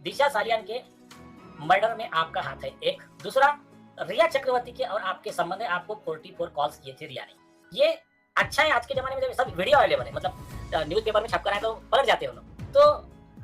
दिशा सालियान के मर्डर में आपका हाथ है एक। दूसरा, रिया चक्रवर्ती के और आपके संबंध है, आपको 44 कॉल्स किए थे रिया ने। ये अच्छा है आज के ज़माने में जब सब वीडियो अवेलेबल है, मतलब न्यूज़पेपर में छप कर आए तो पलट जाते हैं वो लोग। तो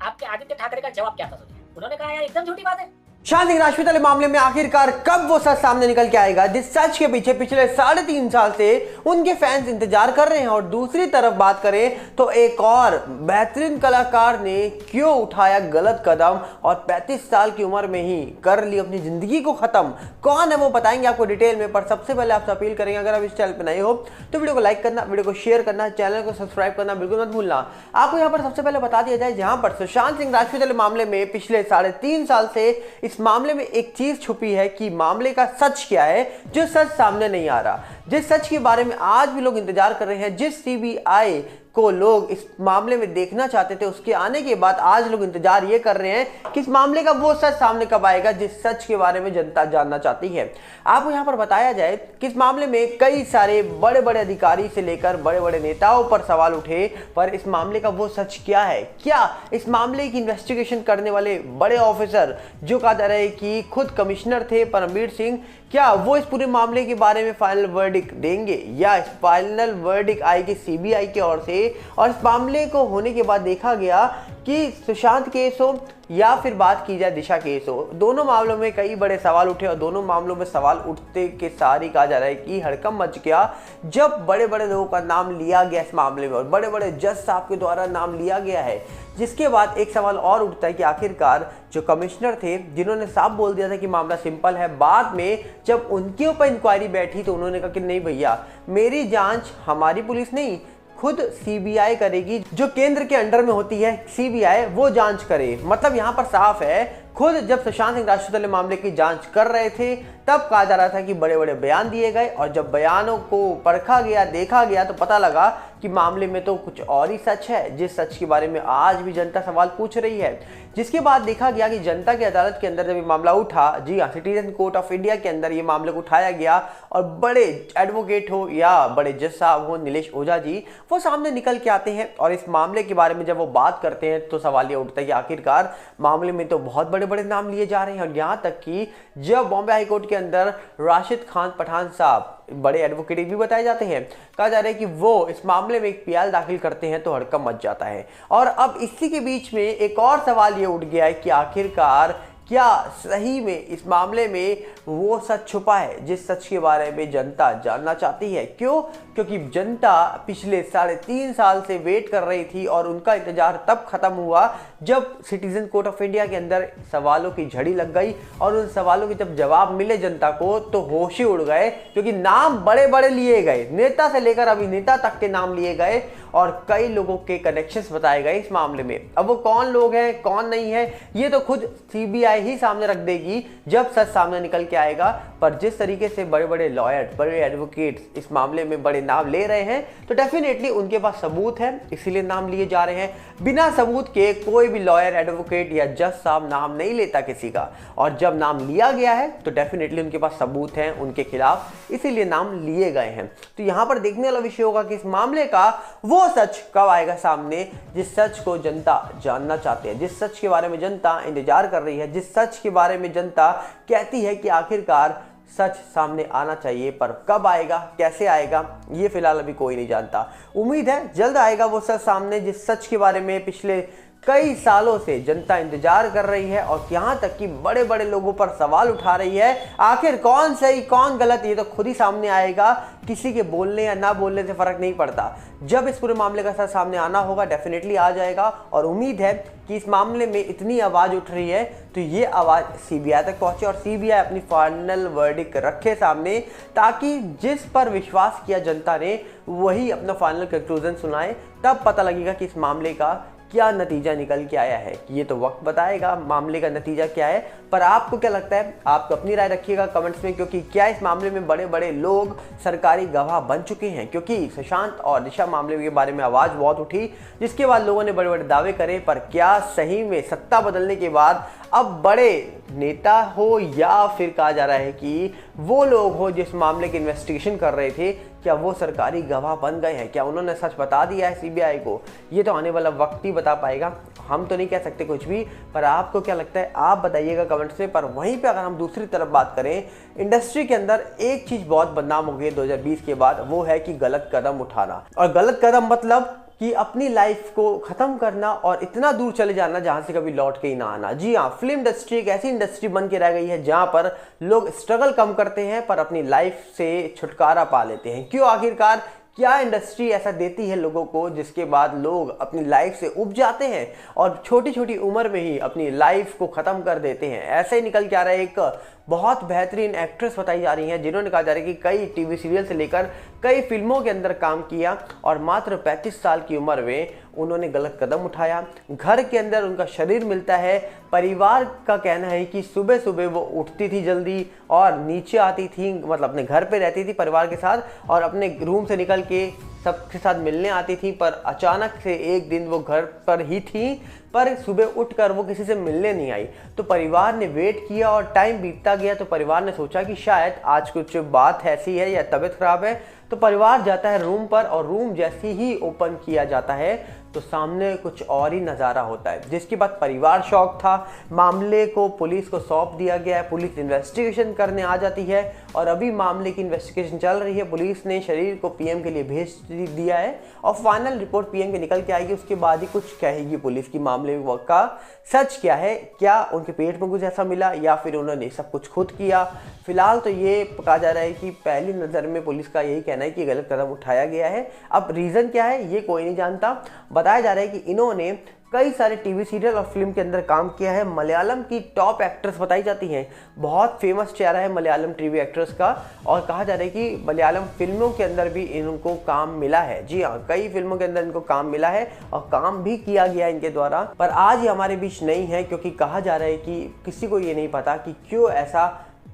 आपके आदित्य ठाकरे का जवाब क्या था सोचिए? उन्होंने कहा यार एकदम झूठी बात है। सुशांत सिंह राजपूत वाले मामले में आखिरकार कब वो सच सामने निकल के आएगा, जिस सच के पीछे पिछले 3.5 साल से उनके फैंस इंतजार कर रहे हैं। और दूसरी तरफ बात करें तो एक और बेहतरीन कलाकार ने क्यों उठाया गलत कदम और 35 साल की उम्र में ही कर ली अपनी जिंदगी को खत्म। कौन है वो बताएंगे आपको डिटेल में, पर सबसे पहले आपसे अपील करेंगे अगर आप इस चैनल पर नए हो तो वीडियो को लाइक करना, वीडियो को शेयर करना, चैनल को सब्सक्राइब करना बिल्कुल मत भूलना। आपको यहाँ पर सबसे पहले बता दिया जाए, जहां पर सुशांत सिंह राजपूत वाले मामले में पिछले 3.5 साल से इस मामले में एक चीज छुपी है कि मामले का सच क्या है, जो सच सामने नहीं आ रहा, जिस सच के बारे में आज भी लोग इंतजार कर रहे हैं, जिस सीबीआई को लोग इस मामले में देखना चाहते थे, उसके आने के बाद आज लोग इंतजार ये कर रहे हैं कि इस मामले का वो सच सामने कब आएगा जिस सच के बारे में जनता जानना चाहती है। आपको यहाँ पर बताया जाए कि इस मामले में कई सारे बड़े बड़े अधिकारी से लेकर बड़े बड़े नेताओं पर सवाल उठे, पर इस मामले का वो सच क्या है। क्या इस मामले की इन्वेस्टिगेशन करने वाले बड़े ऑफिसर, जो कहा जा रहा है कि खुद कमिश्नर थे परमबीर सिंह, क्या वो इस पूरे मामले के बारे में फाइनल वर्डिक्ट देंगे, या इस फाइनल वर्डिक्ट आएगी सीबीआई की ओर से। और इस मामले को होने के बाद देखा गया कि सुशांत केस हो या फिर बात की जाए दिशा केस हो, दोनों मामलों में कई बड़े सवाल उठे और दोनों मामलों में सवाल उठते के साथ ही कहा जा रहा है कि हड़कंप मच गया जब बड़े बड़े लोगों का नाम लिया गया इस मामले में और बड़े बड़े जज साहब के द्वारा नाम लिया गया है। जिसके बाद एक सवाल और उठता है कि आखिरकार जो कमिश्नर थे, जिन्होंने साफ बोल दिया था कि मामला सिंपल है, बाद में जब उनके ऊपर इंक्वायरी बैठी तो उन्होंने कहा कि नहीं भैया, मेरी जांच हमारी पुलिस नहीं, खुद सीबीआई करेगी, जो केंद्र के अंडर में होती है सीबीआई, वो जांच करे। मतलब यहाँ पर साफ है, खुद जब सुशांत सिंह राजपूत वाले मामले की जांच कर रहे थे तब कहा जा रहा था कि बड़े बड़े बयान दिए गए, और जब बयानों को परखा गया, देखा गया, तो पता लगा कि मामले में तो कुछ और ही सच है, जिस सच के बारे में आज भी जनता सवाल पूछ रही है। जिसके बाद देखा गया कि जनता की अदालत के अंदर जब ये मामला उठा, जी हाँ, सिटीजन कोर्ट ऑफ इंडिया के अंदर ये मामले को उठाया गया और बड़े एडवोकेट हो या बड़े जज साहब हो, नीलेश ओझा जी, वो सामने निकल के आते हैं और इस मामले के बारे में जब वो बात करते हैं तो सवाल ये उठता है कि आखिरकार मामले में तो बहुत बड़े बड़े नाम लिए जा रहे हैं। और यहाँ तक कि जब बॉम्बे हाई कोर्ट के अंदर राशिद खान पठान साहब, बड़े एडवोकेट भी बताए जाते हैं, कहा जा रहा है कि वो इस मामले में एक पीएल दाखिल करते हैं तो हड़कंप मच जाता है। और अब इसी के बीच में एक और सवाल ये उठ गया है कि आखिरकार क्या सही में इस मामले में वो सच छुपा है जिस सच के बारे में जनता जानना चाहती है। क्यों? क्योंकि जनता पिछले 3.5 साल से वेट कर रही थी और उनका इंतजार तब खत्म हुआ जब सिटीजन कोर्ट ऑफ इंडिया के अंदर सवालों की झड़ी लग गई और उन सवालों के जब जवाब मिले जनता को तो होश ही उड़ गए, क्योंकि नाम बड़े बड़े लिए गए, नेता से लेकर अभिनेता तक के नाम लिए गए और कई लोगों के कनेक्शंस बताए गए इस मामले में। अब वो कौन लोग हैं, कौन नहीं है, ये तो खुद सीबीआई ही सामने रख देगी जब सच सामने निकल के आएगा। पर जिस तरीके से बड़े बड़े लॉयर, बड़े एडवोकेट्स इस मामले में बड़े नाम ले रहे हैं तो डेफिनेटली उनके पास सबूत है, इसीलिए नाम लिए जा रहे हैं। बिना सबूत के कोई भी लॉयर, एडवोकेट या जज साहब नाम नहीं लेता किसी का, और जब नाम लिया गया है तो डेफिनेटली उनके पास सबूत हैं उनके खिलाफ, इसीलिए नाम लिए गए हैं। तो यहां पर देखने वाला विषय होगा कि इस मामले का वो सच कब आएगा सामने जिस सच को जनता जानना चाहती है, जिस सच के बारे में जनता इंतजार कर रही है, जिस सच के बारे में जनता कहती है कि आखिरकार सच सामने आना चाहिए। पर कब आएगा, कैसे आएगा, ये फिलहाल अभी कोई नहीं जानता। उम्मीद है जल्द आएगा वो सच सामने जिस सच के बारे में पिछले कई सालों से जनता इंतजार कर रही है और यहाँ तक कि बड़े बड़े लोगों पर सवाल उठा रही है। आखिर कौन सही कौन गलत ये तो खुद ही सामने आएगा, किसी के बोलने या ना बोलने से फर्क नहीं पड़ता। जब इस पूरे मामले का सच सामने आना होगा डेफिनेटली आ जाएगा, और उम्मीद है कि इस मामले में इतनी आवाज उठ रही है तो ये आवाज सीबीआई तक पहुंचे और सीबीआई अपनी फाइनल वर्डिक्ट रखे सामने, ताकि जिस पर विश्वास किया जनता ने वही अपना फाइनल कंक्लूजन सुनाए। तब पता लगेगा कि इस मामले का क्या नतीजा निकल के आया है। ये तो वक्त बताएगा मामले का नतीजा क्या है। पर आपको क्या लगता है, आप अपनी राय रखिएगा कमेंट्स में, क्योंकि क्या इस मामले में बड़े बड़े लोग सरकारी गवाह बन चुके हैं। क्योंकि सुशांत और दिशा मामले के बारे में आवाज़ बहुत उठी, जिसके बाद लोगों ने बड़े बड़े दावे करे, पर क्या सही में सत्ता बदलने के बाद अब बड़े नेता हो या फिर कहा जा रहा है कि वो लोग हो जिस मामले की इन्वेस्टिगेशन कर रहे थे, क्या वो सरकारी गवाह बन गए हैं? क्या उन्होंने सच बता दिया है सीबीआई को? ये तो आने वाला वक्त ही बता पाएगा, हम तो नहीं कह सकते कुछ भी। पर आपको क्या लगता है आप बताइएगा कमेंट्स में। पर वहीं पे अगर हम दूसरी तरफ बात करें, इंडस्ट्री के अंदर एक चीज़ बहुत बदनाम हो गई 2020 के बाद, वो है कि गलत कदम उठाना। और गलत कदम मतलब कि अपनी लाइफ को ख़त्म करना और इतना दूर चले जाना जहाँ से कभी लौट के ही ना आना। जी हाँ, फिल्म इंडस्ट्री एक ऐसी इंडस्ट्री बन के रह गई है जहाँ पर लोग स्ट्रगल कम करते हैं पर अपनी लाइफ से छुटकारा पा लेते हैं। क्यों आखिरकार क्या इंडस्ट्री ऐसा देती है लोगों को जिसके बाद लोग अपनी लाइफ से उब जाते हैं और छोटी छोटी उम्र में ही अपनी लाइफ को ख़त्म कर देते हैं? ऐसे ही निकल के आ रहा है एक बहुत बेहतरीन एक्ट्रेस बताई जा रही हैं जिन्होंने कहा जा रहा है कि कई टीवी सीरियल से लेकर कई फिल्मों के अंदर काम किया और मात्र 35 साल की उम्र में उन्होंने गलत कदम उठाया। घर के अंदर उनका शरीर मिलता है। परिवार का कहना है कि सुबह सुबह वो उठती थी जल्दी और नीचे आती थी, मतलब अपने घर पे रहती थी परिवार के साथ और अपने रूम से निकल के सबके साथ मिलने आती थी। पर अचानक से एक दिन वो घर पर ही थी पर सुबह उठकर वो किसी से मिलने नहीं आई। तो परिवार ने वेट किया और टाइम बीतता गया तो परिवार ने सोचा कि शायद आज कुछ बात ऐसी है या तबीयत खराब है। तो परिवार जाता है रूम पर और रूम जैसे ही ओपन किया जाता है तो सामने कुछ और ही नज़ारा होता है, जिसके बाद परिवार शॉक था। मामले को पुलिस को सौंप दिया गया है, पुलिस इन्वेस्टिगेशन करने आ जाती है और अभी मामले की इन्वेस्टिगेशन चल रही है। पुलिस ने शरीर को पीएम के लिए भेज दिया है और फाइनल रिपोर्ट पीएम के निकल के आएगी, उसके बाद ही कुछ कहेगी पुलिस की मामले का सच क्या है। क्या उनके पेट में कुछ ऐसा मिला या फिर उन्होंने सब कुछ खुद किया? फिलहाल तो ये कहा जा रहा है कि पहली नज़र में पुलिस का यही कहना है कि गलत कदम उठाया गया है। अब रीज़न क्या है ये कोई नहीं जानता। बताया जा रहा है कि इन्होंने कई सारे टीवी सीरियल और फिल्म के अंदर काम किया है। मलयालम की टॉप एक्ट्रेस बताई जाती हैं, बहुत फेमस चेहरा है मलयालम टीवी एक्ट्रेस का और कहा जा रहा है कि मलयालम फिल्मों के अंदर भी इनको काम मिला है। जी हाँ, कई फिल्मों के अंदर इनको काम मिला है और काम भी किया गया इनके द्वारा। पर आज ये हमारे बीच नहीं है क्योंकि कहा जा रहा है कि किसी को ये नहीं पता कि क्यों ऐसा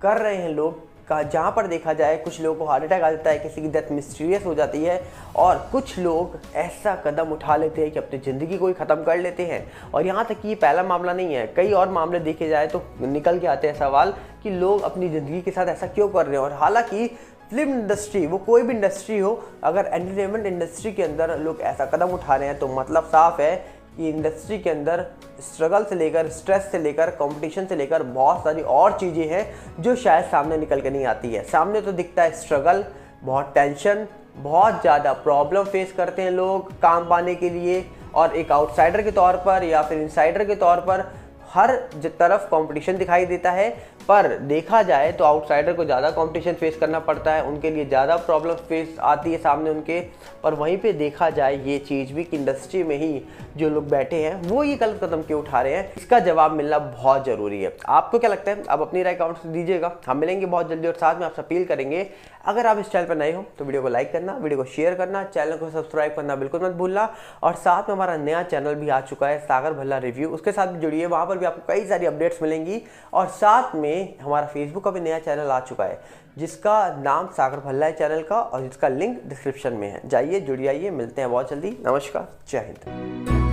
कर रहे हैं लोग। जहाँ पर देखा जाए कुछ लोगों को हार्ट अटैक आ जाता है, किसी की डेथ मिस्टीरियस हो जाती है और कुछ लोग ऐसा कदम उठा लेते हैं कि अपनी ज़िंदगी को ही ख़त्म कर लेते हैं। और यहाँ तक कि ये पहला मामला नहीं है, कई और मामले देखे जाए तो निकल के आते हैं सवाल कि लोग अपनी ज़िंदगी के साथ ऐसा क्यों कर रहे हैं। और हालांकि फिल्म इंडस्ट्री, वो कोई भी इंडस्ट्री हो, अगर एंटरटेनमेंट इंडस्ट्री के अंदर लोग ऐसा कदम उठा रहे हैं तो मतलब साफ है कि इंडस्ट्री के अंदर स्ट्रगल से लेकर, स्ट्रेस से लेकर, कंपटीशन से लेकर बहुत सारी और चीज़ें हैं जो शायद सामने निकल के नहीं आती है। सामने तो दिखता है स्ट्रगल, बहुत टेंशन, बहुत ज़्यादा प्रॉब्लम फेस करते हैं लोग काम पाने के लिए और एक आउटसाइडर के तौर पर या फिर इनसाइडर के तौर पर हर तरफ कंपटीशन दिखाई देता है। पर देखा जाए तो आउटसाइडर को ज़्यादा कंपटीशन फेस करना पड़ता है, उनके लिए ज़्यादा प्रॉब्लम फेस आती है सामने उनके। पर वहीं पे देखा जाए ये चीज़ भी कि इंडस्ट्री में ही जो लोग बैठे हैं वो ये गलत कदम क्यों उठा रहे हैं, इसका जवाब मिलना बहुत ज़रूरी है। आपको क्या लगता है? आप अपनी राय कमेंट्स में दीजिएगा। हम मिलेंगे बहुत जल्दी और साथ में आपसे अपील करेंगे, अगर आप इस चैनल पर नए हो तो वीडियो को लाइक करना, वीडियो को शेयर करना, चैनल को सब्सक्राइब करना बिल्कुल मत भूलना। और साथ में हमारा नया चैनल भी आ चुका है सागर भल्ला रिव्यू, उसके साथ भी जुड़िए, वहाँ पर भी आपको कई सारी अपडेट्स मिलेंगी। और साथ में हमारा फेसबुक का भी नया चैनल आ चुका है जिसका नाम सागर भल्ला है चैनल का और जिसका लिंक डिस्क्रिप्शन में है। जाइए, जुड़ जाइए, मिलते हैं बहुत जल्दी। नमस्कार, जय हिंद।